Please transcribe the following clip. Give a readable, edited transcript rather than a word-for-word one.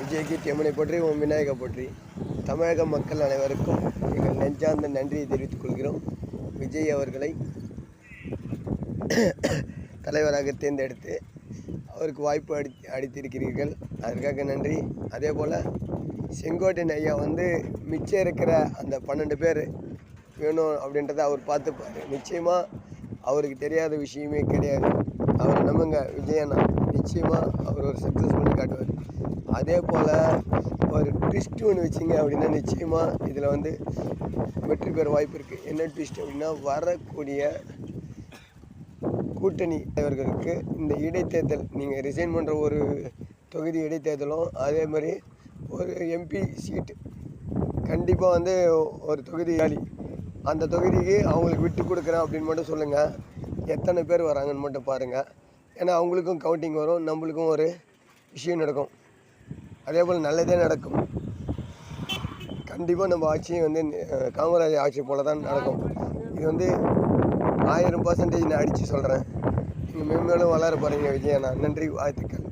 விஜய்க்கு தியமனை போற்றி ஓம் விநாயகா போற்றி. தமிழக மக்கள் அனைவருக்கும் எங்கள் நெஞ்சார்ந்த நன்றியை தெரிவித்துக் கொள்கிறோம். விஜய் அவர்களை தலைவராக தேர்ந்தெடுத்து அவருக்கு வாய்ப்பு அளித்திருக்கிறீர்கள், அதற்காக நன்றி. அதே போல் செங்கோட்டையன் ஐயா மிச்சம் இருக்கிற அந்த 12 பேர் வேணும் அப்படின்றத அவர் பார்த்துப்பார். நிச்சயமாக அவருக்கு தெரியாத விஷயமே கிடையாது. அவர் நம்புங்க, விஜயண்ணா நிச்சயமாக அவர் ஒரு சக்ஸஸ் பண்ணி காட்டுவார். அதே போல் ஒரு ட்விஸ்ட் ஒன்று வச்சிங்க அப்படின்னா நிச்சயமாக இதில் வெற்றி பெற வாய்ப்பு இருக்குது. என்ன ட்விஸ்ட் அப்படின்னா, வரக்கூடிய கூட்டணி தலைவர்களுக்கு இந்த இடைத்தேர்தல், நீங்கள் ரிசைன் பண்ணுற ஒரு தொகுதி இடைத்தேர்தலும், அதே மாதிரி ஒரு எம்பி சீட்டு கண்டிப்பாக ஒரு தொகுதி காலி, அந்த தொகுதிக்கு அவங்களுக்கு விட்டு கொடுக்குறேன் அப்படின்னு மட்டும் சொல்லுங்கள். எத்தனை பேர் வராங்கன்னு மட்டும் பாருங்கள். ஏன்னா அவங்களுக்கும் கவுண்டிங் வரும், நம்மளுக்கும் ஒரு விஷயம் நடக்கும். அதே போல் நல்லதே நடக்கும். கண்டிப்பாக நம்ம ஆட்சியும் காமராஜ் ஆட்சி போல தான் நடக்கும். இது 1000% நான் அடித்து சொல்கிறேன். நீங்கள் மேலும் வளர போகிறீங்க விஜயண்ணா. நன்றி, வாழ்த்துக்கள்.